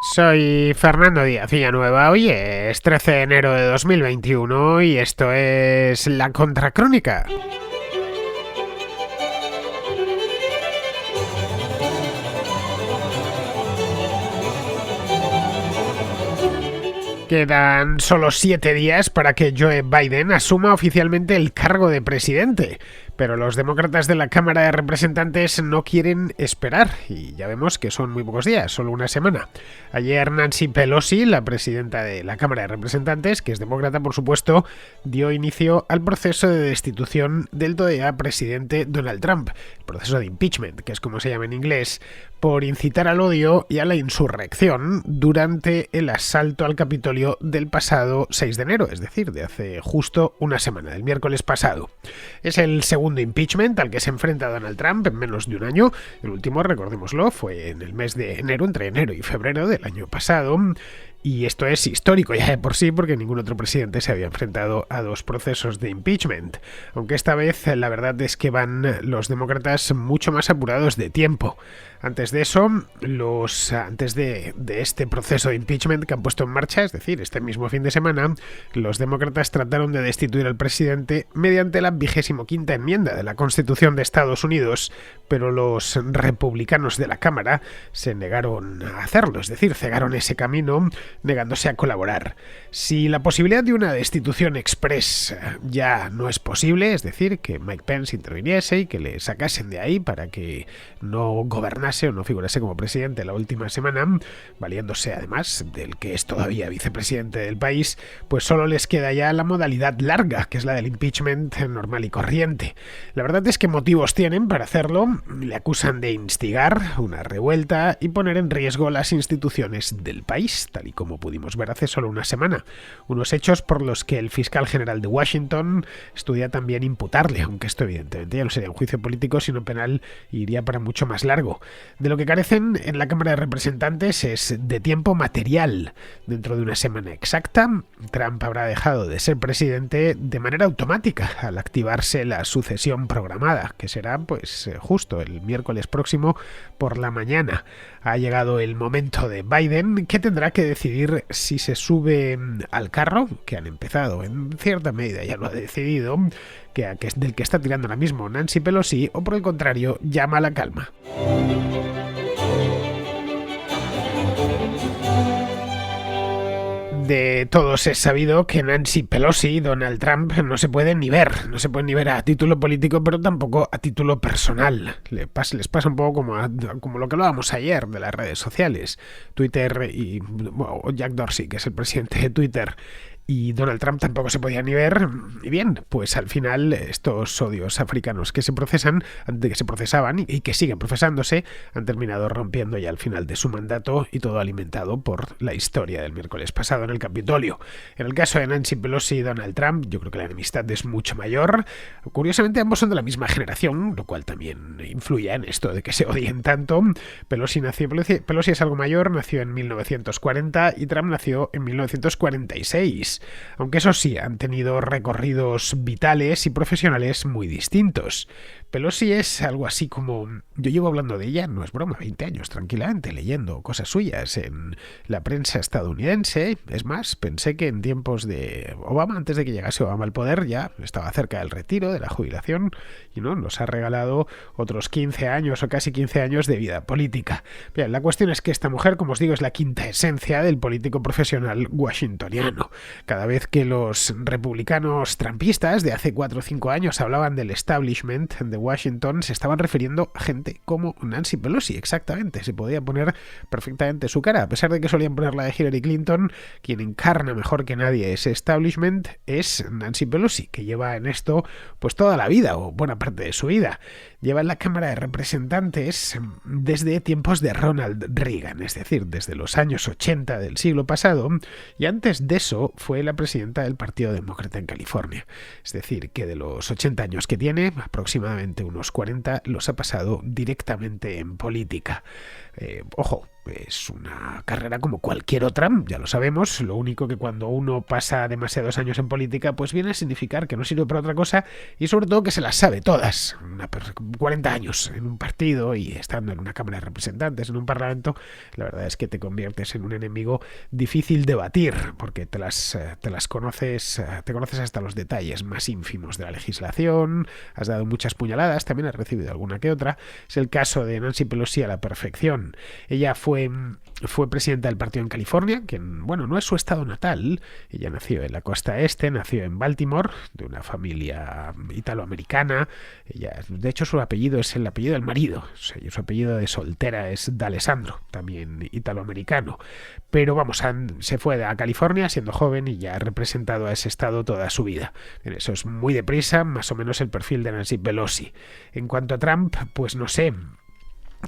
Soy Fernando Díaz Villanueva, hoy es 13 de enero de 2021 y esto es La Contracrónica. Quedan solo 7 días para que Joe Biden asuma oficialmente el cargo de presidente, pero los demócratas de la Cámara de Representantes no quieren esperar y ya vemos que son muy pocos días, solo una semana. Ayer Nancy Pelosi, la presidenta de la Cámara de Representantes, que es demócrata por supuesto, dio inicio al proceso de destitución del todavía presidente Donald Trump, el proceso de impeachment, que es como se llama en inglés, por incitar al odio y a la insurrección durante el asalto al Capitolio del pasado 6 de enero, es decir, de hace justo una semana, del miércoles pasado. Es el segundo impeachment al que se enfrenta Donald Trump en menos de un año. El último, recordémoslo, fue en el mes de enero, entre enero y febrero del año pasado. Y esto es histórico ya de por sí porque ningún otro presidente se había enfrentado a dos procesos de impeachment. Aunque esta vez la verdad es que van los demócratas mucho más apurados de tiempo. Antes de eso, antes de este proceso de impeachment que han puesto en marcha, es decir, este mismo fin de semana, los demócratas trataron de destituir al presidente mediante la 25ª enmienda de la Constitución de Estados Unidos, pero los republicanos de la Cámara se negaron a hacerlo, es decir, cegaron ese camino negándose a colaborar. Si la posibilidad de una destitución express ya no es posible, es decir, que Mike Pence interviniese y que le sacasen de ahí para que no gobernase o no figurase como presidente la última semana, valiéndose además del que es todavía vicepresidente del país, pues solo les queda ya la modalidad larga, que es la del impeachment normal y corriente. La verdad es que motivos tienen para hacerlo. Le acusan de instigar una revuelta y poner en riesgo las instituciones del país, tal y como pudimos ver hace solo una semana. Unos hechos por los que el fiscal general de Washington estudia también imputarle, aunque esto evidentemente ya no sería un juicio político sino penal y iría para mucho más largo. De lo que carecen en la Cámara de Representantes es de tiempo material. Dentro de una semana exacta, Trump habrá dejado de ser presidente de manera automática al activarse la sucesión programada, que será pues justo el miércoles próximo por la mañana. Ha llegado el momento de Biden, que tendrá que decidir si se sube al carro, que han empezado en cierta medida, ya lo ha decidido, del que está tirando ahora mismo Nancy Pelosi, o por el contrario, llama a la calma. De todos es sabido que Nancy Pelosi y Donald Trump no se pueden ni ver a título político, pero tampoco a título personal. Les pasa un poco como lo que hablábamos ayer de las redes sociales. Twitter y Jack Dorsey, que es el presidente de Twitter, y Donald Trump tampoco se podía ni ver. Y bien, pues al final estos odios africanos que se procesaban y que siguen procesándose han terminado rompiendo ya al final de su mandato, y todo alimentado por la historia del miércoles pasado en el Capitolio. En el caso de Nancy Pelosi y Donald Trump, yo creo que la enemistad es mucho mayor. Curiosamente ambos son de la misma generación, lo cual también influye en esto de que se odien tanto. Pelosi es algo mayor, nació en 1940 y Trump nació en 1946. Aunque eso sí, han tenido recorridos vitales y profesionales muy distintos. Pelosi es algo así como... Yo llevo hablando de ella, no es broma, 20 años tranquilamente, leyendo cosas suyas en la prensa estadounidense. Es más, pensé que en tiempos de Obama, antes de que llegase Obama al poder, ya estaba cerca del retiro, de la jubilación, y no nos ha regalado otros 15 años o casi 15 años de vida política. Bien, la cuestión es que esta mujer, como os digo, es la quinta esencia del político profesional washingtoniano. Cada vez que los republicanos trumpistas de hace 4 o 5 años hablaban del establishment de Washington, se estaban refiriendo a gente como Nancy Pelosi, exactamente. Se podía poner perfectamente su cara, a pesar de que solían poner la de Hillary Clinton. Quien encarna mejor que nadie ese establishment es Nancy Pelosi, que lleva en esto pues toda la vida, o buena parte de su vida. Lleva en la Cámara de Representantes desde tiempos de Ronald Reagan, es decir, desde los años 80 del siglo pasado, y antes de eso fue la presidenta del Partido Demócrata en California. Es decir, que de los 80 años que tiene, aproximadamente unos 40 los ha pasado directamente en política. Ojo, Es una carrera como cualquier otra, ya lo sabemos. Lo único que cuando uno pasa demasiados años en política, pues viene a significar que no sirve para otra cosa y sobre todo que se las sabe todas. 40 años en un partido y estando en una Cámara de Representantes, en un Parlamento, la verdad es que te conviertes en un enemigo difícil de batir, porque te las conoces, te conoces hasta los detalles más ínfimos de la legislación, has dado muchas puñaladas, también has recibido alguna que otra. Es el caso de Nancy Pelosi a la perfección. Ella fue presidenta del partido en California, que bueno, no es su estado natal. Ella nació en la costa este, nació en Baltimore, de una familia italoamericana. Ella, de hecho, su apellido es el apellido del marido. O sea, su apellido de soltera es D'Alessandro, también italoamericano. Pero vamos, se fue a California siendo joven y ya ha representado a ese estado toda su vida. Eso es muy deprisa, más o menos el perfil de Nancy Pelosi. En cuanto a Trump, pues no sé.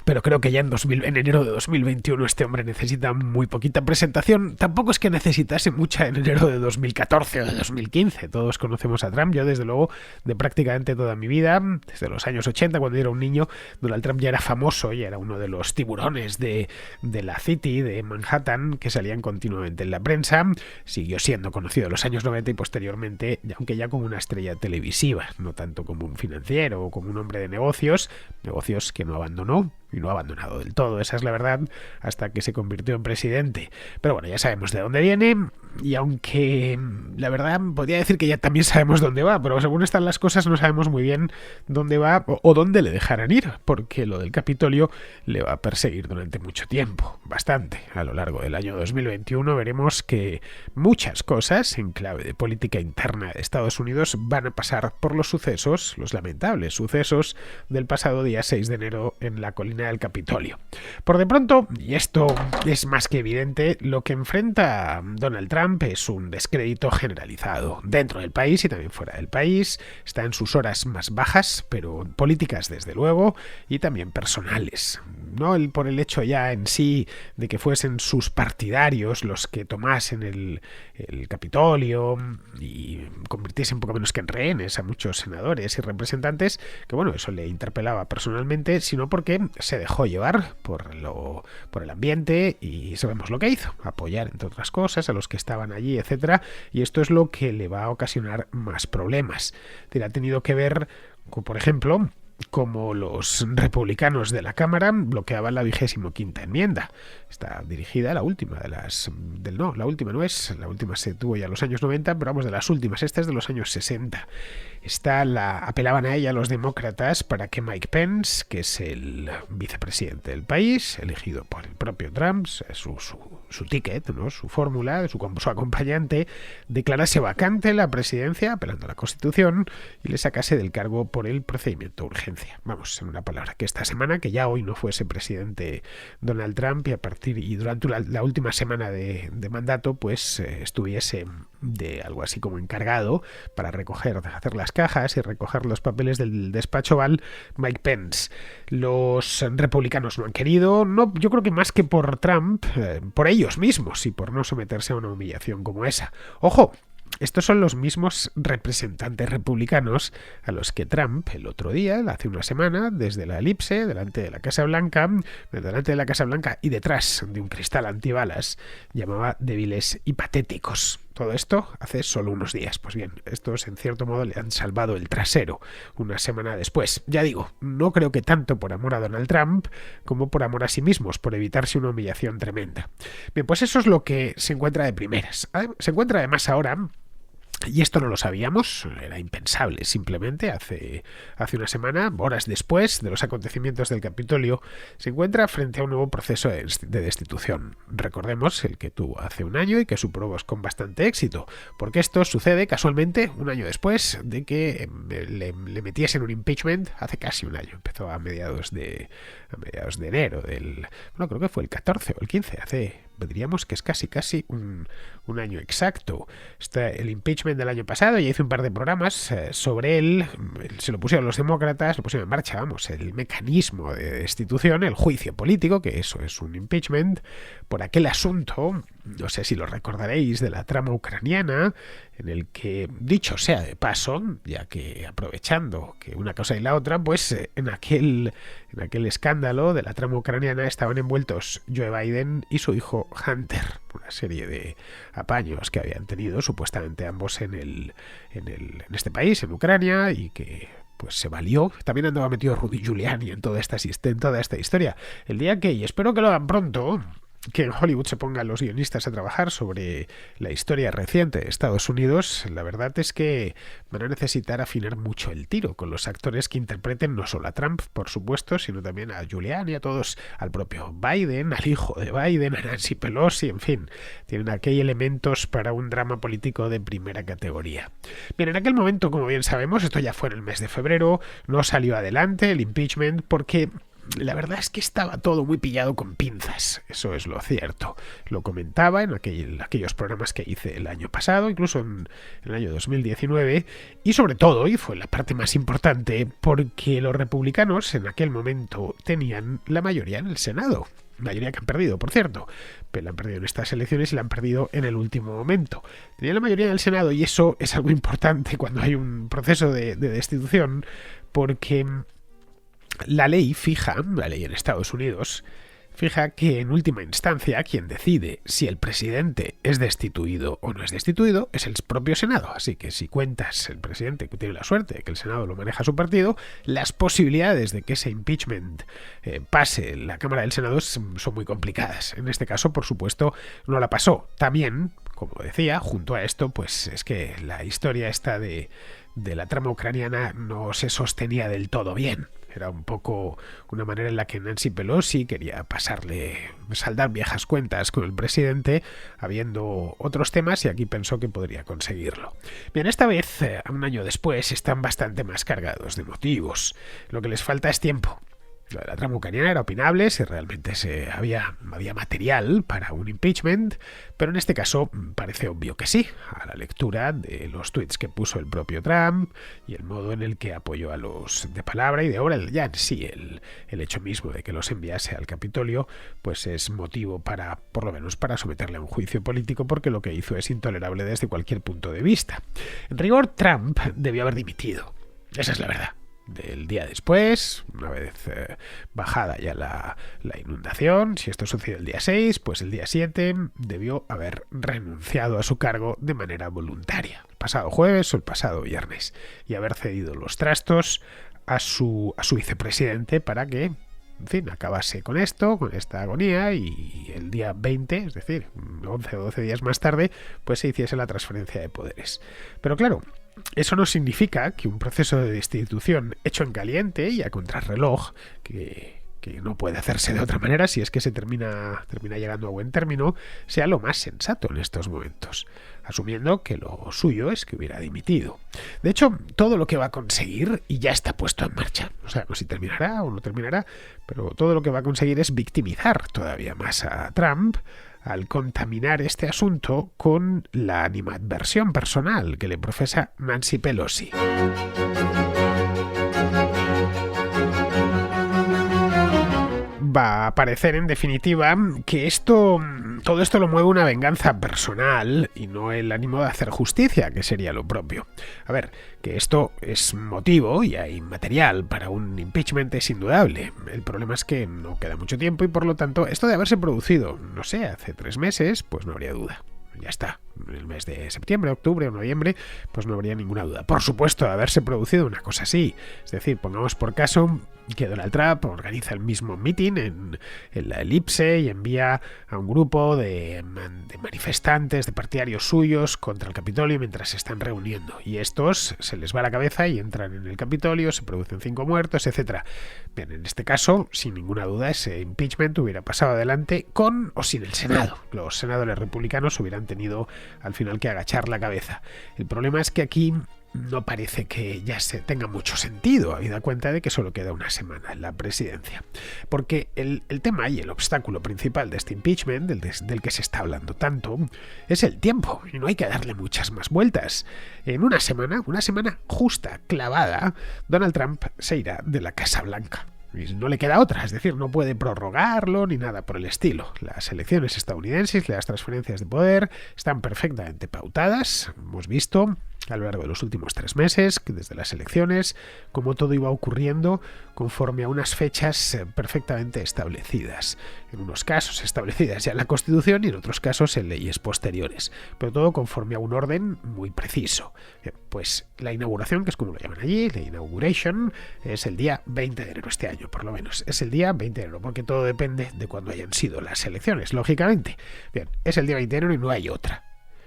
Pero creo que ya en enero de 2021 este hombre necesita muy poquita presentación. Tampoco es que necesitase mucha en enero de 2014 o de 2015. Todos conocemos a Trump. Yo, desde luego, de prácticamente toda mi vida, desde los años 80, cuando yo era un niño, Donald Trump ya era famoso y era uno de los tiburones de la City, de Manhattan, que salían continuamente en la prensa. Siguió siendo conocido en los años 90 y posteriormente, aunque ya como una estrella televisiva, no tanto como un financiero o como un hombre de negocios que no abandonó. Y no ha abandonado del todo, esa es la verdad, hasta que se convirtió en presidente. Pero bueno, ya sabemos de dónde viene, y aunque la verdad podría decir que ya también sabemos dónde va, pero según están las cosas no sabemos muy bien dónde va o dónde le dejarán ir, porque lo del Capitolio le va a perseguir durante mucho tiempo, bastante. A lo largo del año 2021 veremos que muchas cosas en clave de política interna de Estados Unidos van a pasar por los sucesos, los lamentables sucesos del pasado día 6 de enero en la colina del Capitolio. Por de pronto, y esto es más que evidente, lo que enfrenta Donald Trump es un descrédito generalizado dentro del país y también fuera del país. Está en sus horas más bajas, pero políticas desde luego, y también personales. No por el hecho ya en sí de que fuesen sus partidarios los que tomasen el Capitolio y convirtiesen poco menos que en rehenes a muchos senadores y representantes, que bueno, eso le interpelaba personalmente, sino porque se dejó llevar por el ambiente y sabemos lo que hizo, apoyar entre otras cosas a los que estaban allí, etcétera, y esto es lo que le va a ocasionar más problemas. Ha tenido que ver con, por ejemplo, como los republicanos de la Cámara bloqueaban la 25ª enmienda. Está dirigida a la última de las... la última no es, la última se tuvo ya en los años 90, pero vamos, de las últimas, esta es de los años 60. Apelaban a ella los demócratas para que Mike Pence, que es el vicepresidente del país, elegido por el propio Trump, su ticket, ¿no?, su fórmula, su acompañante, declarase vacante la presidencia, apelando a la Constitución, y le sacase del cargo por el procedimiento de urgencia. Vamos, en una palabra, que esta semana, que ya hoy no fuese presidente Donald Trump, y durante la última semana de mandato, pues estuviese de algo así como encargado para hacer las cajas y recoger los papeles del despacho Oval, Mike Pence. Los republicanos no han querido, yo creo que más que por Trump, por ellos mismos y por no someterse a una humillación como esa. ¡Ojo! Estos son los mismos representantes republicanos a los que Trump el otro día, hace una semana, desde la elipse, delante de la Casa Blanca y detrás de un cristal antibalas, llamaba débiles y patéticos. Todo esto hace solo unos días. Pues bien, estos en cierto modo le han salvado el trasero una semana después. Ya digo, no creo que tanto por amor a Donald Trump como por amor a sí mismos, por evitarse una humillación tremenda. Bien, pues eso es lo que se encuentra de primeras. Se encuentra además ahora... Y esto no lo sabíamos, era impensable simplemente hace una semana, horas después de los acontecimientos del Capitolio, se encuentra frente a un nuevo proceso de destitución. Recordemos el que tuvo hace un año y que superó con bastante éxito, porque esto sucede casualmente un año después de que le metiesen un impeachment hace casi un año. Empezó a mediados de enero creo que fue el 14 o el 15, diríamos que es casi un año exacto. Está el impeachment del año pasado, ya hice un par de programas sobre él, se lo pusieron los demócratas, lo pusieron en marcha, el mecanismo de destitución, el juicio político, que eso es un impeachment, por aquel asunto no sé si lo recordaréis, de la trama ucraniana, en el que, dicho sea de paso, ya que aprovechando que una cosa y la otra, pues en aquel escándalo de la trama ucraniana estaban envueltos Joe Biden y su hijo Hunter, una serie de apaños que habían tenido supuestamente ambos en este país, en Ucrania, y que pues se valió. También andaba metido Rudy Giuliani en toda esta historia. El día que, y espero que lo hagan pronto, que en Hollywood se pongan los guionistas a trabajar sobre la historia reciente de Estados Unidos, la verdad es que van a necesitar afinar mucho el tiro con los actores que interpreten no solo a Trump, por supuesto, sino también a Giuliani, a todos, al propio Biden, al hijo de Biden, a Nancy Pelosi, en fin, tienen aquí elementos para un drama político de primera categoría. Bien, en aquel momento, como bien sabemos, esto ya fue en el mes de febrero, no salió adelante el impeachment porque la verdad es que estaba todo muy pillado con pinzas, eso es lo cierto. Lo comentaba en aquellos programas que hice el año pasado, incluso en el año 2019, y sobre todo, y fue la parte más importante, porque los republicanos en aquel momento tenían la mayoría en el Senado. Mayoría que han perdido, por cierto, pero la han perdido en estas elecciones y la han perdido en el último momento. Tenían la mayoría en el Senado y eso es algo importante cuando hay un proceso de destitución, porque la ley en Estados Unidos, fija que en última instancia quien decide si el presidente es destituido o no es destituido es el propio Senado. Así que si cuentas el presidente que tiene la suerte de que el Senado lo maneja su partido, las posibilidades de que ese impeachment pase en la Cámara del Senado son muy complicadas. En este caso, por supuesto, no la pasó. También, como decía, junto a esto, pues es que la historia esta de la trama ucraniana no se sostenía del todo bien. Era un poco una manera en la que Nancy Pelosi quería saldar viejas cuentas con el presidente, habiendo otros temas, y aquí pensó que podría conseguirlo. Bien, esta vez, un año después, están bastante más cargados de motivos. Lo que les falta es tiempo. Lo de la trama ucraniana era opinable si realmente había material para un impeachment, pero en este caso parece obvio que sí, a la lectura de los tweets que puso el propio Trump y el modo en el que apoyó a los de palabra y de obra. Ya en sí el hecho mismo de que los enviase al Capitolio pues es motivo para, por lo menos, para someterle a un juicio político, porque lo que hizo es intolerable desde cualquier punto de vista. En rigor, Trump debió haber dimitido, esa es la verdad. Del día después, una vez bajada ya la inundación, si esto sucedió el día 6, pues el día 7 debió haber renunciado a su cargo de manera voluntaria, el pasado jueves o el pasado viernes, y haber cedido los trastos a su vicepresidente para que, en fin, acabase con esto, con esta agonía, y el día 20, es decir, 11 o 12 días más tarde, pues se hiciese la transferencia de poderes. Pero claro, eso no significa que un proceso de destitución hecho en caliente y a contrarreloj, que no puede hacerse de otra manera si es que se termina llegando a buen término, sea lo más sensato en estos momentos, asumiendo que lo suyo es que hubiera dimitido. De hecho, todo lo que va a conseguir, y ya está puesto en marcha, no sabemos si terminará o no terminará, pero todo lo que va a conseguir es victimizar todavía más a Trump, al contaminar este asunto con la animadversión personal que le profesa Nancy Pelosi. Va a parecer, en definitiva, que todo esto lo mueve una venganza personal y no el ánimo de hacer justicia, que sería lo propio. A ver, que esto es motivo y hay material para un impeachment es indudable. El problema es que no queda mucho tiempo y, por lo tanto, esto de haberse producido, no sé, hace 3 meses, pues no habría duda. Ya está. En el mes de septiembre, octubre o noviembre, pues no habría ninguna duda. Por supuesto, de haberse producido una cosa así. Es decir, pongamos por caso que Donald Trump organiza el mismo meeting en la elipse y envía a un grupo de manifestantes, de partidarios suyos contra el Capitolio mientras se están reuniendo. Y estos se les va la cabeza y entran en el Capitolio, se producen 5 muertos, etc. Bien, en este caso, sin ninguna duda, ese impeachment hubiera pasado adelante con o sin el Senado. Los senadores republicanos hubieran tenido al final que agachar la cabeza. El problema es que aquí no parece que ya se tenga mucho sentido, habida cuenta de que solo queda una semana en la presidencia. Porque el tema y el obstáculo principal de este impeachment, del que se está hablando tanto, es el tiempo, y no hay que darle muchas más vueltas. En una semana justa, clavada, Donald Trump se irá de la Casa Blanca. Y no le queda otra, es decir, no puede prorrogarlo ni nada por el estilo. Las elecciones estadounidenses, las transferencias de poder están perfectamente pautadas. Hemos visto a lo largo de los últimos 3 meses, que desde las elecciones, cómo todo iba ocurriendo conforme a unas fechas perfectamente establecidas. En unos casos establecidas ya en la Constitución y en otros casos en leyes posteriores. Pero todo conforme a un orden muy preciso. Bien, pues la inauguración, que es como lo llaman allí, la inauguration, es el día 20 de enero este año, por lo menos. Es el día 20 de enero, porque todo depende de cuándo hayan sido las elecciones, lógicamente. Bien, es el día 20 de enero y no hay otra.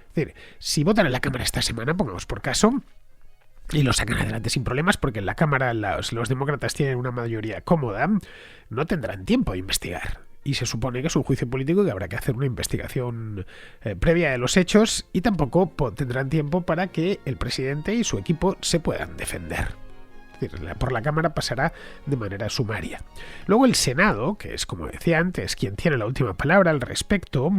Es decir, si votan en la Cámara esta semana, pongamos por caso, y lo sacan adelante sin problemas, porque en la Cámara los demócratas tienen una mayoría cómoda, no tendrán tiempo de investigar. Y se supone que es un juicio político que habrá que hacer una investigación previa de los hechos, y tampoco tendrán tiempo para que el presidente y su equipo se puedan defender. Es decir, por la Cámara pasará de manera sumaria. Luego el Senado, que es, como decía antes, quien tiene la última palabra al respecto,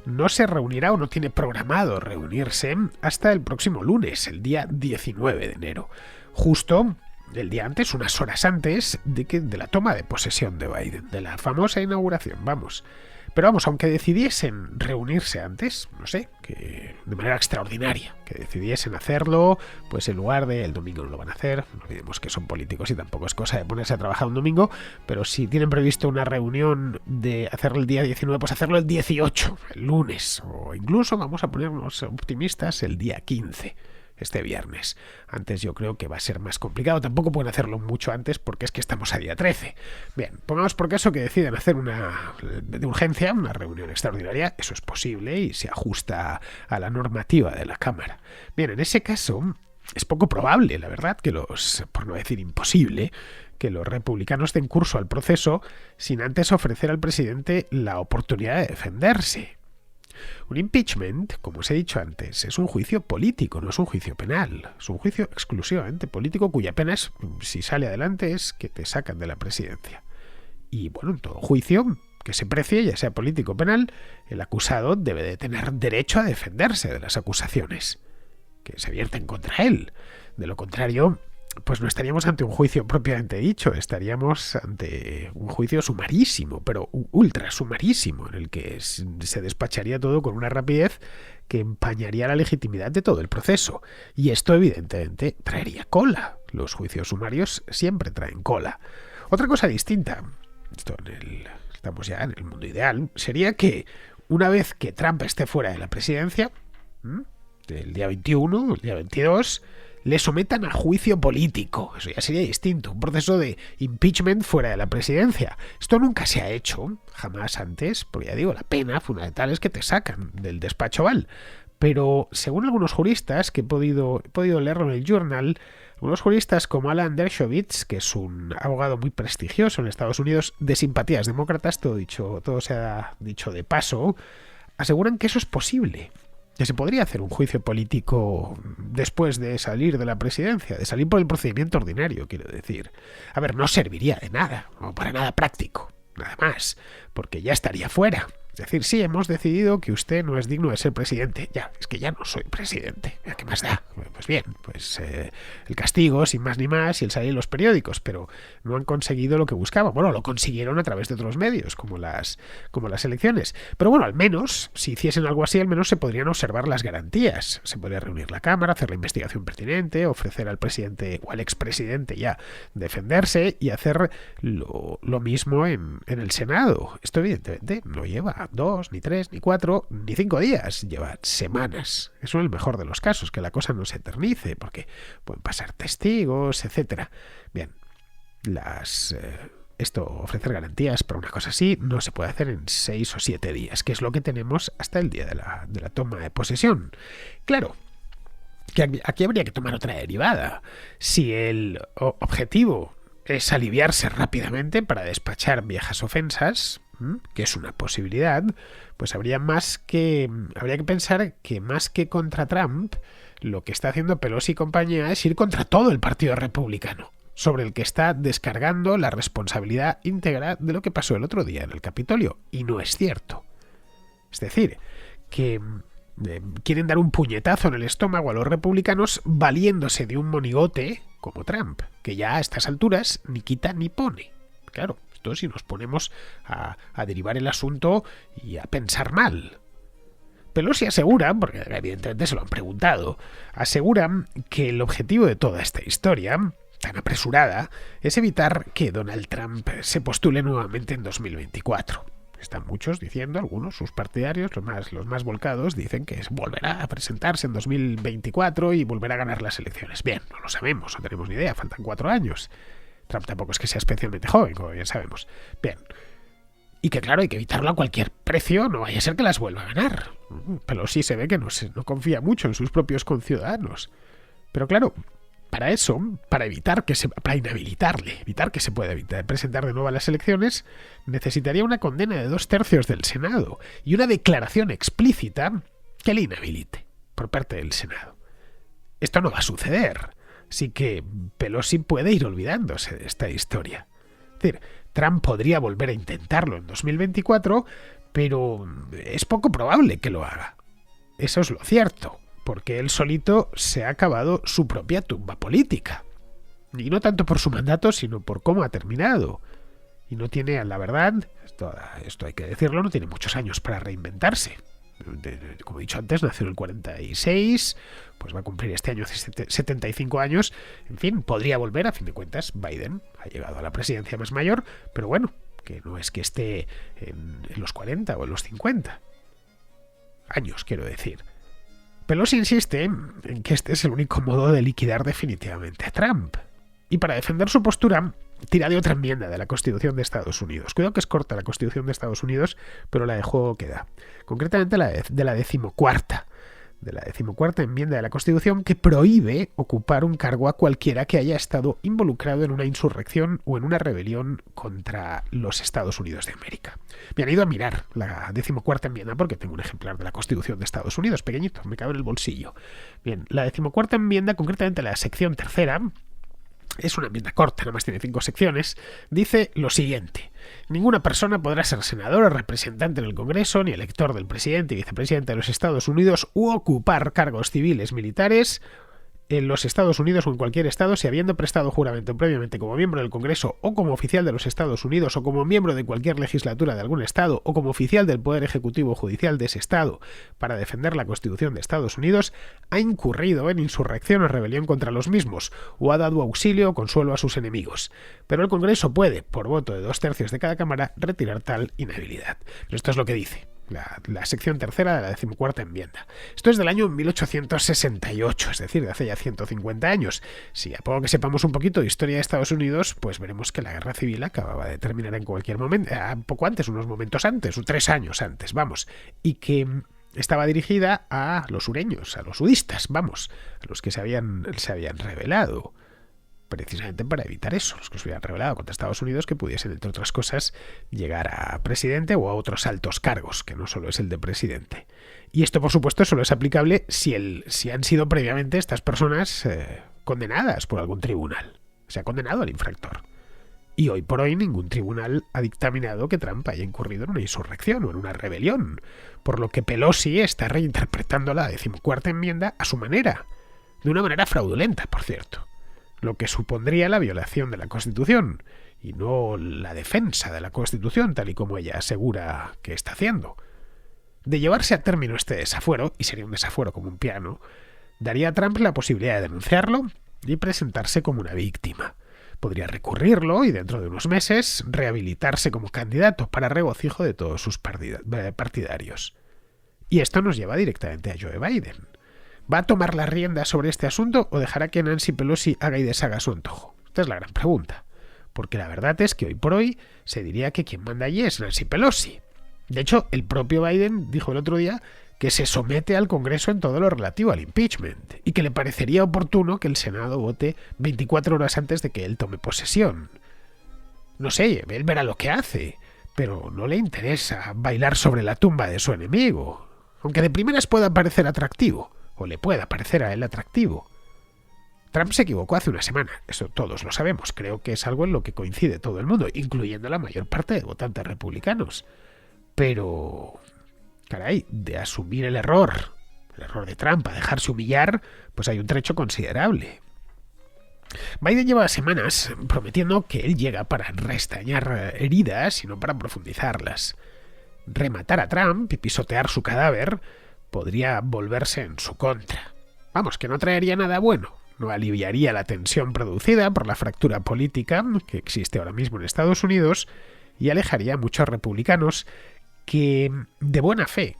no se reunirá o no tiene programado reunirse hasta el próximo lunes, el día 19 de enero. Justo el día antes, unas horas antes de la toma de posesión de Biden, de la famosa inauguración, vamos. Pero vamos, aunque decidiesen reunirse antes, no sé, que de manera extraordinaria, que decidiesen hacerlo, pues en lugar de el domingo no lo van a hacer, no olvidemos que son políticos y tampoco es cosa de ponerse a trabajar un domingo, pero si tienen previsto una reunión de hacerlo el día 19, pues hacerlo el 18, el lunes, o incluso vamos a ponernos optimistas el día 15. Este viernes. Antes yo creo que va a ser más complicado. Tampoco pueden hacerlo mucho antes porque es que estamos a día 13. Bien, pongamos por caso que deciden hacer de urgencia una reunión extraordinaria. Eso es posible y se ajusta a la normativa de la Cámara. Bien, en ese caso es poco probable, la verdad, por no decir imposible, que los republicanos den curso al proceso sin antes ofrecer al presidente la oportunidad de defenderse. Un impeachment, como os he dicho antes, es un juicio político, no es un juicio penal. Es un juicio exclusivamente político cuya pena es, si sale adelante, es que te sacan de la presidencia. Y bueno, en todo juicio que se precie, ya sea político o penal, el acusado debe de tener derecho a defenderse de las acusaciones que se vierten contra él. De lo contrario, pues no estaríamos ante un juicio propiamente dicho, estaríamos ante un juicio sumarísimo, pero ultra sumarísimo, en el que se despacharía todo con una rapidez que empañaría la legitimidad de todo el proceso. Y esto evidentemente traería cola. Los juicios sumarios siempre traen cola. Otra cosa distinta, estamos ya en el mundo ideal, sería que una vez que Trump esté fuera de la presidencia, el día 21, el día 22, le sometan a juicio político. Eso ya sería distinto. Un proceso de impeachment fuera de la presidencia. Esto nunca se ha hecho, jamás antes, porque ya digo, la pena fundamental es que te sacan del despacho Oval. Pero según algunos juristas, que he podido leerlo en el Journal, algunos juristas como Alan Dershowitz, que es un abogado muy prestigioso en Estados Unidos, de simpatías demócratas, todo se ha dicho de paso, aseguran que eso es posible. Que se podría hacer un juicio político después de salir de la presidencia, de salir por el procedimiento ordinario, quiero decir. A ver, no serviría de nada, o para nada práctico, nada más, porque ya estaría fuera. Es decir, sí, hemos decidido que usted no es digno de ser presidente. Ya, es que ya no soy presidente. ¿Qué más da? Pues bien, el castigo, sin más ni más, y el salir en los periódicos, pero no han conseguido lo que buscaban. Bueno, lo consiguieron a través de otros medios, como las elecciones. Pero bueno, al menos, si hiciesen algo así, al menos se podrían observar las garantías. Se podría reunir la Cámara, hacer la investigación pertinente, ofrecer al presidente o al expresidente ya defenderse y hacer lo mismo en el Senado. Esto evidentemente no lleva 2, ni 3, ni 4, ni 5 días, lleva semanas. Eso es el mejor de los casos, que la cosa no se eternice, porque pueden pasar testigos, etcétera. Bien, ofrecer garantías para una cosa así no se puede hacer en 6 o 7 días, que es lo que tenemos hasta el día de la toma de posesión. Claro, que aquí habría que tomar otra derivada. Si el objetivo es aliviarse rápidamente para despachar viejas ofensas, que es una posibilidad, pues habría que pensar que más que contra Trump, lo que está haciendo Pelosi y compañía es ir contra todo el Partido Republicano, sobre el que está descargando la responsabilidad íntegra de lo que pasó el otro día en el Capitolio. Y no es cierto. Es decir, que quieren dar un puñetazo en el estómago a los republicanos valiéndose de un monigote como Trump, que ya a estas alturas ni quita ni pone. Claro, esto si nos ponemos a derivar el asunto y a pensar mal. Pelosi asegura, porque evidentemente se lo han preguntado, asegura que el objetivo de toda esta historia tan apresurada es evitar que Donald Trump se postule nuevamente en 2024. Están muchos diciendo, algunos, sus partidarios, los más volcados, dicen que volverá a presentarse en 2024 y volverá a ganar las elecciones. Bien, no lo sabemos, no tenemos ni idea, faltan 4 años. Trump tampoco es que sea especialmente joven, como bien sabemos. Bien. Y que claro, hay que evitarlo a cualquier precio, no vaya a ser que las vuelva a ganar. Pero sí se ve que no confía mucho en sus propios conciudadanos. Pero claro, para eso, para inhabilitarle, evitar que se pueda presentar de nuevo a las elecciones, necesitaría una condena de 2/3 del Senado y una declaración explícita que le inhabilite por parte del Senado. Esto no va a suceder, así que Pelosi puede ir olvidándose de esta historia. Es decir, Trump podría volver a intentarlo en 2024, pero es poco probable que lo haga. Eso es lo cierto, porque él solito se ha cavado su propia tumba política. Y no tanto por su mandato, sino por cómo ha terminado. Y no tiene, la verdad, esto hay que decirlo, no tiene muchos años para reinventarse. Como he dicho antes, nació en el 46, pues va a cumplir este año 75 años. En fin, podría volver, a fin de cuentas. Biden ha llegado a la presidencia más mayor, pero bueno, que no es que esté en los 40 o en los 50 años, quiero decir. Pelosi insiste en que este es el único modo de liquidar definitivamente a Trump. Y para defender su postura, tira de otra enmienda de la Constitución de Estados Unidos. Cuidado que es corta la Constitución de Estados Unidos, pero la de juego queda. Concretamente de la 14ª. De la 14ª enmienda de la Constitución, que prohíbe ocupar un cargo a cualquiera que haya estado involucrado en una insurrección o en una rebelión contra los Estados Unidos de América. Me han ido a mirar la 14ª enmienda porque tengo un ejemplar de la Constitución de Estados Unidos, pequeñito, me cabe en el bolsillo. Bien, la 14ª enmienda, concretamente la sección 3ª, es una enmienda corta, nada más tiene 5 secciones, dice lo siguiente: ninguna persona podrá ser senador o representante en el Congreso, ni elector del presidente y vicepresidente de los Estados Unidos, u ocupar cargos civiles, militares en los Estados Unidos o en cualquier estado, si habiendo prestado juramento previamente como miembro del Congreso o como oficial de los Estados Unidos o como miembro de cualquier legislatura de algún estado o como oficial del Poder Ejecutivo o Judicial de ese estado para defender la Constitución de Estados Unidos, ha incurrido en insurrección o rebelión contra los mismos o ha dado auxilio o consuelo a sus enemigos. Pero el Congreso puede, por voto de 2/3 de cada cámara, retirar tal inhabilidad. Pero esto es lo que dice la sección 3ª de la 14ª enmienda. Esto es del año 1868, es decir, de hace ya 150 años. Si a poco que sepamos un poquito de historia de Estados Unidos, pues veremos que la guerra civil acababa de terminar en cualquier momento, un poco antes, unos momentos antes, 3 años antes, vamos, y que estaba dirigida a los sureños, a los sudistas, vamos, a los que se habían rebelado. Precisamente para evitar eso, los que se hubieran rebelado contra Estados Unidos, que pudiesen, entre otras cosas, llegar a presidente o a otros altos cargos, que no solo es el de presidente. Y esto, por supuesto, solo es aplicable si han sido previamente estas personas condenadas por algún tribunal. Se ha condenado al infractor. Y hoy por hoy ningún tribunal ha dictaminado que Trump haya incurrido en una insurrección o en una rebelión, por lo que Pelosi está reinterpretando la 14ª enmienda a su manera, de una manera fraudulenta, por cierto, lo que supondría la violación de la Constitución y no la defensa de la Constitución, tal y como ella asegura que está haciendo. De llevarse a término este desafuero, y sería un desafuero como un piano, daría a Trump la posibilidad de denunciarlo y presentarse como una víctima. Podría recurrirlo y dentro de unos meses rehabilitarse como candidato para regocijo de todos sus partidarios. Y esto nos lleva directamente a Joe Biden. ¿Va a tomar la rienda sobre este asunto o dejará que Nancy Pelosi haga y deshaga a su antojo? Esta es la gran pregunta. Porque la verdad es que hoy por hoy se diría que quien manda allí es Nancy Pelosi. De hecho, el propio Biden dijo el otro día que se somete al Congreso en todo lo relativo al impeachment y que le parecería oportuno que el Senado vote 24 horas antes de que él tome posesión. No sé, él verá lo que hace, pero no le interesa bailar sobre la tumba de su enemigo, aunque de primeras pueda parecer atractivo. O le pueda parecer a él atractivo. Trump se equivocó hace una semana, eso todos lo sabemos, creo que es algo en lo que coincide todo el mundo, incluyendo la mayor parte de votantes republicanos. Pero, caray, de asumir el error de Trump a dejarse humillar, pues hay un trecho considerable. Biden lleva semanas prometiendo que él llega para restañar heridas y no para profundizarlas. Rematar a Trump y pisotear su cadáver podría volverse en su contra. Vamos, que no traería nada bueno. No aliviaría la tensión producida por la fractura política que existe ahora mismo en Estados Unidos y alejaría a muchos republicanos que, de buena fe,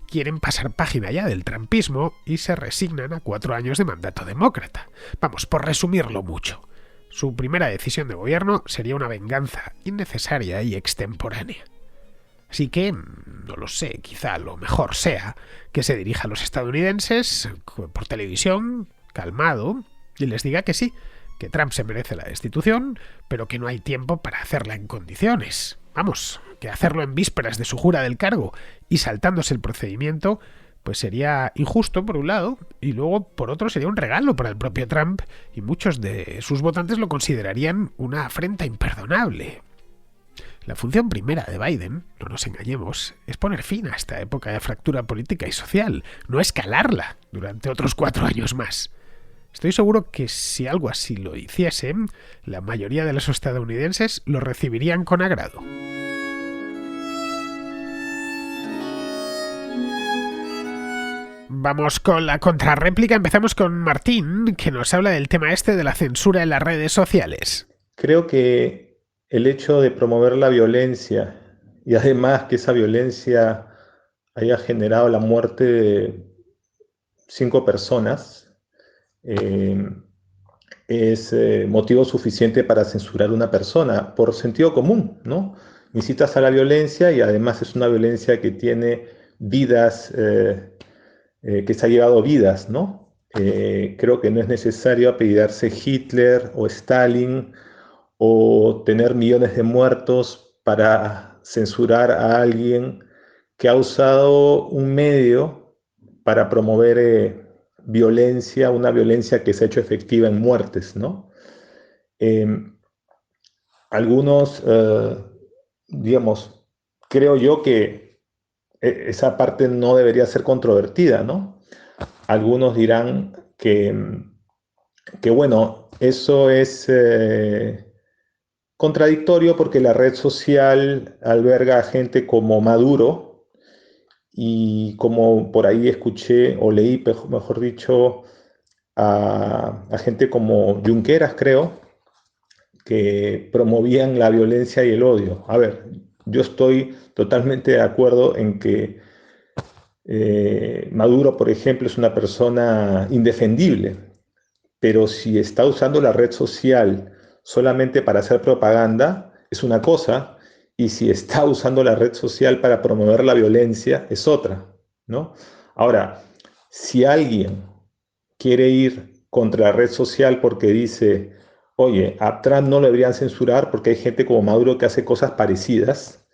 quieren pasar página ya del trumpismo y se resignan a 4 años de mandato demócrata. Vamos, por resumirlo mucho. Su primera decisión de gobierno sería una venganza innecesaria y extemporánea. Así que, no lo sé, quizá lo mejor sea que se dirija a los estadounidenses por televisión, calmado, y les diga que sí, que Trump se merece la destitución, pero que no hay tiempo para hacerla en condiciones. Vamos, que hacerlo en vísperas de su jura del cargo y saltándose el procedimiento, pues sería injusto por un lado, y luego por otro sería un regalo para el propio Trump, y muchos de sus votantes lo considerarían una afrenta imperdonable. La función primera de Biden, no nos engañemos, es poner fin a esta época de fractura política y social, no escalarla durante otros 4 años más. Estoy seguro que si algo así lo hiciese, la mayoría de los estadounidenses lo recibirían con agrado. Vamos con la contrarréplica. Empezamos con Martín, que nos habla del tema este de la censura en las redes sociales. Creo que el hecho de promover la violencia y además que esa violencia haya generado la muerte de 5 personas eh, es motivo suficiente para censurar a una persona por sentido común, ¿no? Incitas a la violencia y además es una violencia que tiene vidas, que se ha llevado vidas, ¿no? Creo que no es necesario apellidarse Hitler o Stalin o tener millones de muertos para censurar a alguien que ha usado un medio para promover violencia, una violencia que se ha hecho efectiva en muertes, ¿no? Eh, algunos, digamos, creo yo que esa parte no debería ser controvertida, ¿no? Algunos dirán que bueno, eso es contradictorio porque la red social alberga a gente como Maduro y como por ahí escuché o leí, mejor dicho, a gente como Junqueras, creo, que promovían la violencia y el odio. A ver, yo estoy totalmente de acuerdo en que Maduro, por ejemplo, es una persona indefendible, pero si está usando la red social solamente para hacer propaganda, es una cosa, y si está usando la red social para promover la violencia, es otra, ¿no? Ahora, si alguien quiere ir contra la red social porque dice, oye, a Trump no lo deberían censurar porque hay gente como Maduro que hace cosas parecidas,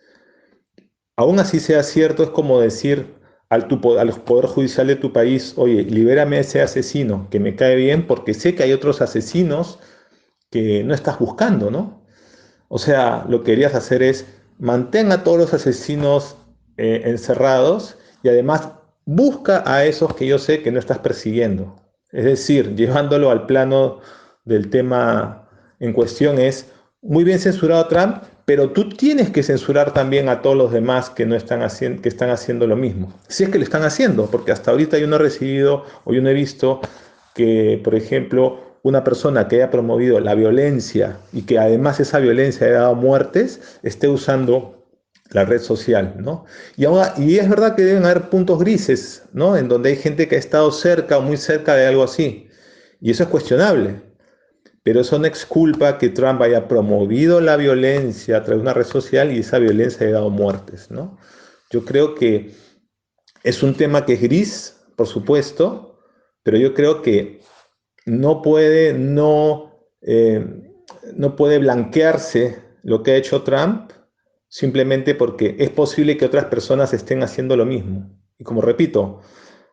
aún así sea cierto, es como decir al Poder Judicial de tu país, oye, libérame a ese asesino que me cae bien porque sé que hay otros asesinos que no estás buscando, ¿no? O sea, lo que querías hacer es mantén a todos los asesinos encerrados y además busca a esos que yo sé que no estás persiguiendo. Es decir, llevándolo al plano del tema en cuestión es muy bien censurado a Trump, pero tú tienes que censurar también a todos los demás que no están haciendo, que están haciendo lo mismo. Si es que lo están haciendo, porque hasta ahorita yo no he recibido o yo no he visto que, por ejemplo, una persona que haya promovido la violencia y que además esa violencia haya dado muertes, esté usando la red social, ¿no? Y es verdad que deben haber puntos grises, ¿no? En donde hay gente que ha estado cerca o muy cerca de algo así. Y eso es cuestionable. Pero eso no exculpa que Trump haya promovido la violencia a través de una red social y esa violencia haya dado muertes, ¿no? Yo creo que es un tema que es gris, por supuesto, pero yo creo que no puede, no puede blanquearse lo que ha hecho Trump simplemente porque es posible que otras personas estén haciendo lo mismo. Y como repito,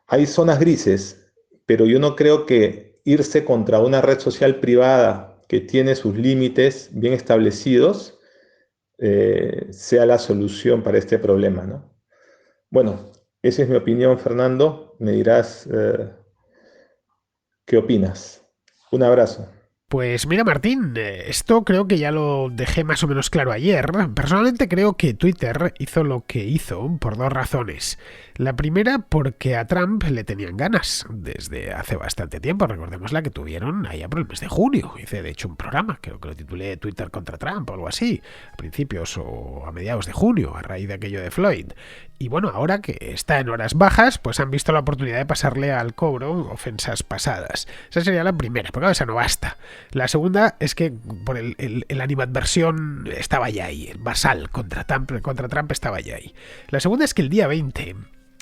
hay zonas grises, pero yo no creo que irse contra una red social privada que tiene sus límites bien establecidos sea la solución para este problema, ¿no? Bueno, esa es mi opinión, Fernando. Me dirás qué opinas. Un abrazo. Pues mira, Martín, esto creo que ya lo dejé más o menos claro ayer. Personalmente creo que Twitter hizo lo que hizo por dos razones. La primera, porque a Trump le tenían ganas desde hace bastante tiempo. Recordemos la que tuvieron allá por el mes de junio. Hice de hecho un programa, creo que lo titulé Twitter contra Trump o algo así, a principios o a mediados de junio, a raíz de aquello de Floyd. Y bueno, ahora que está en horas bajas, pues han visto la oportunidad de pasarle al cobro ofensas pasadas. Esa sería la primera, porque esa no basta. La segunda es que por el animadversión estaba ya ahí, el basal contra Trump estaba ya ahí. La segunda es que el día 20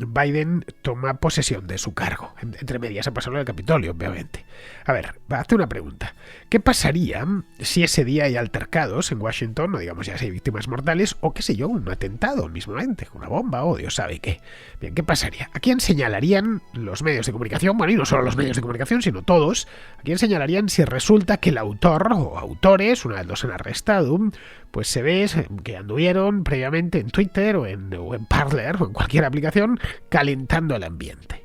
Biden toma posesión de su cargo. Entre medias a pasarlo del Capitolio, obviamente. A ver, hazte una pregunta. ¿Qué pasaría si ese día hay altercados en Washington, no digamos ya si hay víctimas mortales, o qué sé yo, un atentado mismamente, una bomba o Dios sabe qué? Bien, ¿qué pasaría? ¿A quién señalarían los medios de comunicación? Bueno, y no solo los medios de comunicación, sino todos. ¿A quién señalarían si resulta que el autor o autores, una vez los han arrestado, pues se ve que anduvieron previamente en Twitter o en Parler o en cualquier aplicación calentando el ambiente?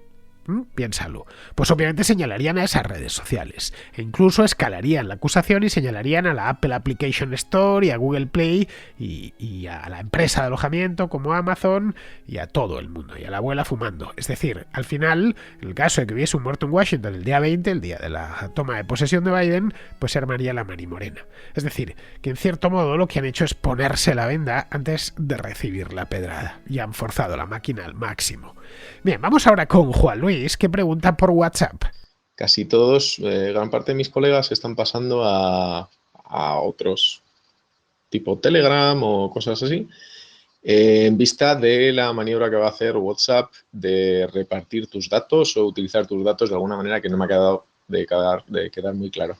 Piénsalo. Pues obviamente señalarían a esas redes sociales e incluso escalarían la acusación y señalarían a la Apple Application Store y a Google Play y a la empresa de alojamiento como Amazon y a todo el mundo y a la abuela fumando. Es decir, al final, en el caso de que hubiese un muerto en Washington el día 20, el día de la toma de posesión de Biden, pues se armaría la marimorena. Es decir, que en cierto modo lo que han hecho es ponerse la venda antes de recibir la pedrada y han forzado la máquina al máximo. Bien, vamos ahora con Juan Luis, que pregunta por WhatsApp. Casi todos, gran parte de mis colegas están pasando a otros, tipo Telegram o cosas así, en vista de la maniobra que va a hacer WhatsApp de repartir tus datos o utilizar tus datos de alguna manera que no me ha quedado de quedar muy claro.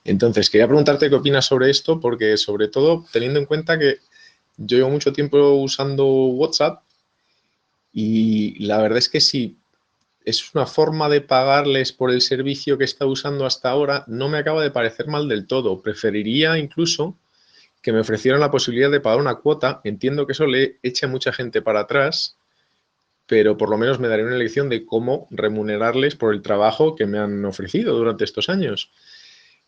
Entonces, quería preguntarte qué opinas sobre esto, porque sobre todo teniendo en cuenta que yo llevo mucho tiempo usando WhatsApp y la verdad es que si es una forma de pagarles por el servicio que está usando hasta ahora, no me acaba de parecer mal del todo. Preferiría incluso que me ofrecieran la posibilidad de pagar una cuota. Entiendo que eso le echa a mucha gente para atrás, pero por lo menos me daré una lección de cómo remunerarles por el trabajo que me han ofrecido durante estos años.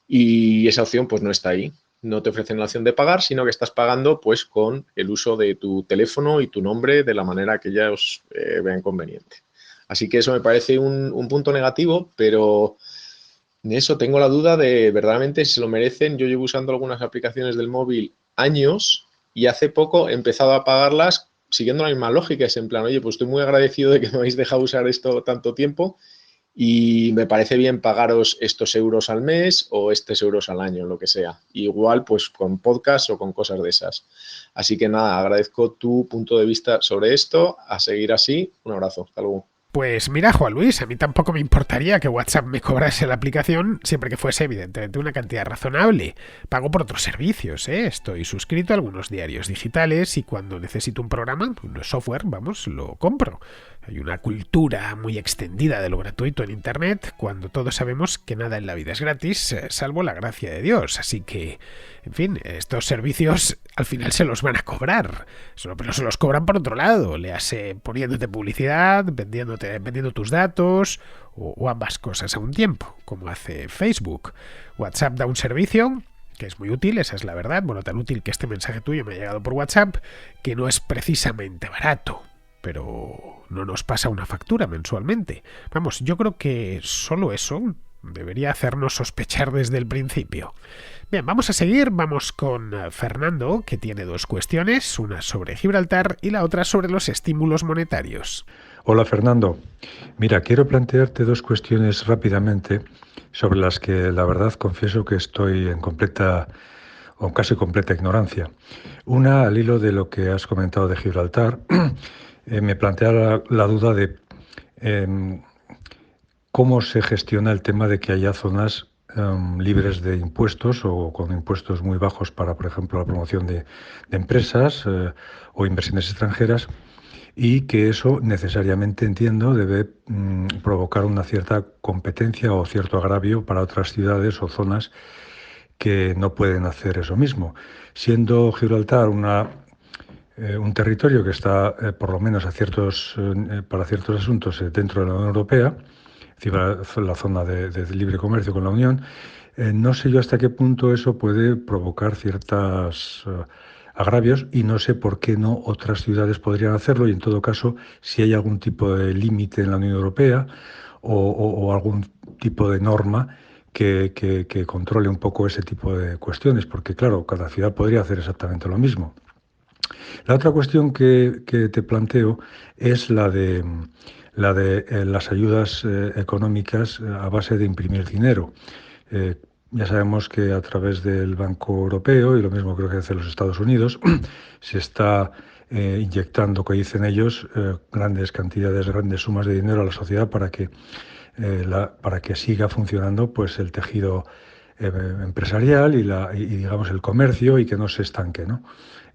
Y esa opción pues no está ahí. No te ofrecen la opción de pagar, sino que estás pagando pues con el uso de tu teléfono y tu nombre de la manera que ellos vean conveniente. Así que eso me parece un punto negativo, pero en eso tengo la duda de verdaderamente si se lo merecen. Yo llevo usando algunas aplicaciones del móvil años y hace poco he empezado a pagarlas siguiendo la misma lógica. Es en plan, oye, pues estoy muy agradecido de que me habéis dejado usar esto tanto tiempo y me parece bien pagaros estos euros al mes o estos euros al año, lo que sea. Igual pues con podcast o con cosas de esas. Así que nada, agradezco tu punto de vista sobre esto. A seguir así. Un abrazo. Hasta luego. Pues mira, Juan Luis, a mí tampoco me importaría que WhatsApp me cobrase la aplicación siempre que fuese evidentemente una cantidad razonable. Pago por otros servicios, ¿eh? Estoy suscrito a algunos diarios digitales y cuando necesito un programa, un software, vamos, lo compro. Hay una cultura muy extendida de lo gratuito en Internet cuando todos sabemos que nada en la vida es gratis, salvo la gracia de Dios. Así que, en fin, estos servicios al final se los van a cobrar. Pero se los cobran por otro lado, le hace poniéndote publicidad, vendiendo tus datos o ambas cosas a un tiempo, como hace Facebook. WhatsApp da un servicio que es muy útil, esa es la verdad. Bueno, tan útil que este mensaje tuyo me ha llegado por WhatsApp, que no es precisamente barato, pero no nos pasa una factura mensualmente. Vamos, yo creo que solo eso debería hacernos sospechar desde el principio. Bien, vamos a seguir, vamos con Fernando, que tiene dos cuestiones, una sobre Gibraltar y la otra sobre los estímulos monetarios. Hola Fernando, mira, quiero plantearte dos cuestiones rápidamente sobre las que la verdad confieso que estoy en completa o casi completa ignorancia. Una, al hilo de lo que has comentado de Gibraltar, me plantea la duda de cómo se gestiona el tema de que haya zonas libres de impuestos o con impuestos muy bajos para, por ejemplo, la promoción de empresas o inversiones extranjeras, y que eso necesariamente, entiendo, debe provocar una cierta competencia o cierto agravio para otras ciudades o zonas que no pueden hacer eso mismo. Siendo Gibraltar un territorio que está, por lo menos para ciertos asuntos, dentro de la Unión Europea, la zona de libre comercio con la Unión, No sé yo hasta qué punto eso puede provocar ciertos agravios y no sé por qué no otras ciudades podrían hacerlo y en todo caso si hay algún tipo de límite en la Unión Europea o algún tipo de norma que controle un poco ese tipo de cuestiones, porque claro, cada ciudad podría hacer exactamente lo mismo. La otra cuestión que te planteo es la de las ayudas económicas a base de imprimir dinero. Eh, ya sabemos que a través del Banco Europeo, y lo mismo creo que hace los Estados Unidos, se está inyectando, que dicen ellos, grandes cantidades, grandes sumas de dinero a la sociedad para que siga funcionando pues, el tejido empresarial y digamos el comercio y que no se estanque, ¿no?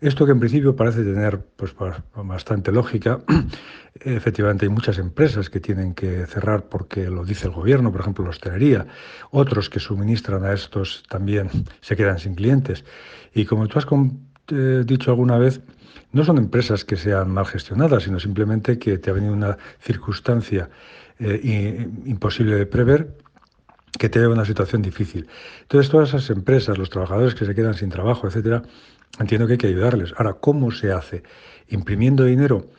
Esto que en principio parece tener pues, bastante lógica, efectivamente hay muchas empresas que tienen que cerrar porque lo dice el gobierno, por ejemplo la hostelería, otros que suministran a estos también se quedan sin clientes. Y como tú has dicho alguna vez, no son empresas que sean mal gestionadas, sino simplemente que te ha venido una circunstancia imposible de prever que te lleva a una situación difícil. Entonces, todas esas empresas, los trabajadores que se quedan sin trabajo, etcétera, entiendo que hay que ayudarles. Ahora, ¿cómo se hace? ¿Imprimiendo dinero?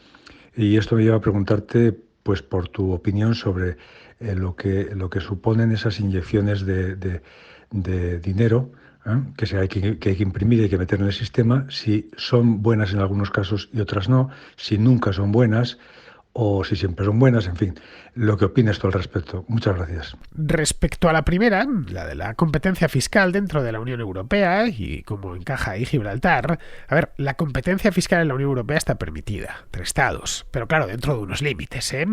Y esto me lleva a preguntarte, pues, por tu opinión sobre lo que suponen esas inyecciones de dinero, que hay que imprimir y hay que meter en el sistema, si son buenas en algunos casos y otras no, si nunca son buenas o si siempre son buenas, en fin, lo que opines tú al respecto. Muchas gracias. Respecto a la primera, la de la competencia fiscal dentro de la Unión Europea y cómo encaja ahí Gibraltar, a ver, la competencia fiscal en la Unión Europea está permitida entre estados, pero claro, dentro de unos límites, ¿eh?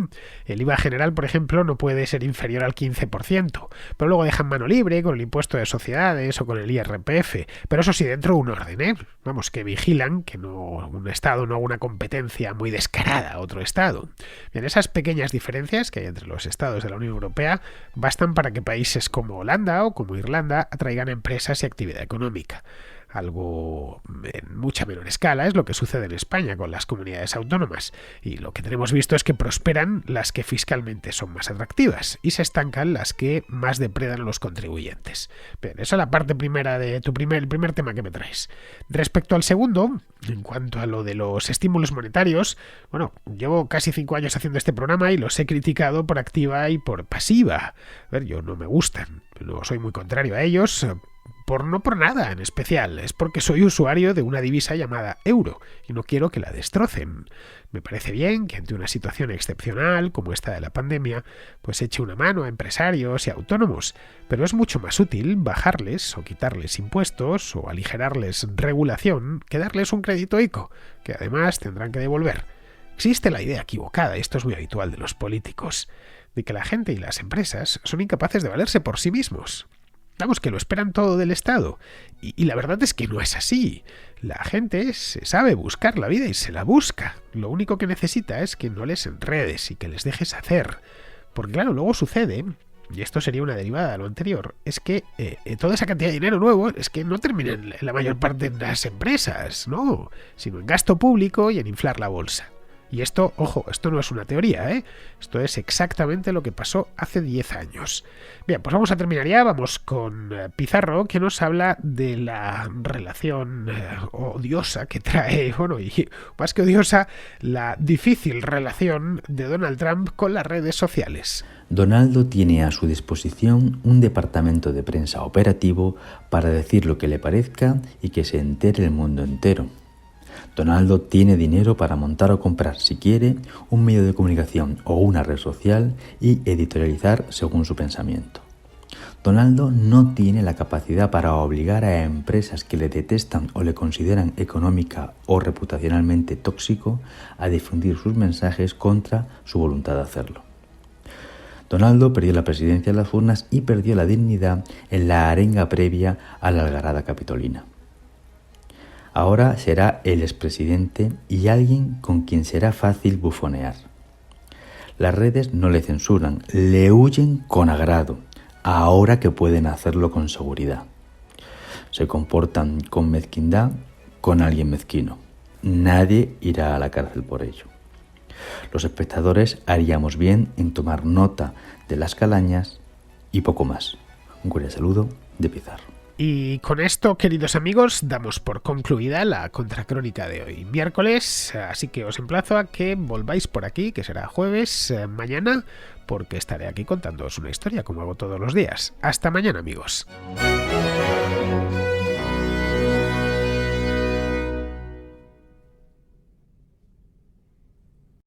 El IVA general, por ejemplo, no puede ser inferior al 15%, pero luego dejan mano libre con el impuesto de sociedades o con el IRPF, pero eso sí, dentro de un orden, ¿eh? Vamos, que vigilan que un estado no haga una competencia muy descarada a otro estado. Bien, esas pequeñas diferencias que hay entre los estados de la Unión Europea bastan para que países como Holanda o como Irlanda atraigan empresas y actividad económica. Algo en mucha menor escala es lo que sucede en España con las comunidades autónomas, y lo que tenemos visto es que prosperan las que fiscalmente son más atractivas y se estancan las que más depredan a los contribuyentes. Bien, esa es la parte primera de el primer tema que me traes. Respecto al segundo, en cuanto a lo de los estímulos monetarios, bueno, llevo casi 5 años haciendo este programa y los he criticado por activa y por pasiva. A ver, yo no me gustan, no soy muy contrario a ellos, no por nada en especial, es porque soy usuario de una divisa llamada euro y no quiero que la destrocen. Me parece bien que ante una situación excepcional como esta de la pandemia, pues eche una mano a empresarios y autónomos, pero es mucho más útil bajarles o quitarles impuestos o aligerarles regulación que darles un crédito ICO, que además tendrán que devolver. Existe la idea equivocada, y esto es muy habitual de los políticos, de que la gente y las empresas son incapaces de valerse por sí mismos. Vamos, que lo esperan todo del Estado. Y la verdad es que no es así. La gente se sabe buscar la vida y se la busca. Lo único que necesita es que no les enredes y que les dejes hacer. Porque claro, luego sucede, y esto sería una derivada de lo anterior, es que toda esa cantidad de dinero nuevo es que no termina en la mayor parte en las empresas, no, sino en gasto público y en inflar la bolsa. Y esto, ojo, esto no es una teoría, ¿eh? Esto es exactamente lo que pasó hace 10 años. Bien, pues vamos a terminar ya, vamos con Pizarro, que nos habla de la relación odiosa que trae, bueno, y más que odiosa, la difícil relación de Donald Trump con las redes sociales. Donaldo tiene a su disposición un departamento de prensa operativo para decir lo que le parezca y que se entere el mundo entero. Donaldo tiene dinero para montar o comprar, si quiere, un medio de comunicación o una red social y editorializar según su pensamiento. Donaldo no tiene la capacidad para obligar a empresas que le detestan o le consideran económica o reputacionalmente tóxico a difundir sus mensajes contra su voluntad de hacerlo. Donaldo perdió la presidencia en las urnas y perdió la dignidad en la arenga previa a la algarada capitolina. Ahora será el expresidente y alguien con quien será fácil bufonear. Las redes no le censuran, le huyen con agrado, ahora que pueden hacerlo con seguridad. Se comportan con mezquindad con alguien mezquino. Nadie irá a la cárcel por ello. Los espectadores haríamos bien en tomar nota de las calañas y poco más. Un cordial saludo de Pizarro. Y con esto, queridos amigos, damos por concluida la contracrónica de hoy, miércoles, así que os emplazo a que volváis por aquí, que será jueves, mañana, porque estaré aquí contándoos una historia, como hago todos los días. Hasta mañana, amigos.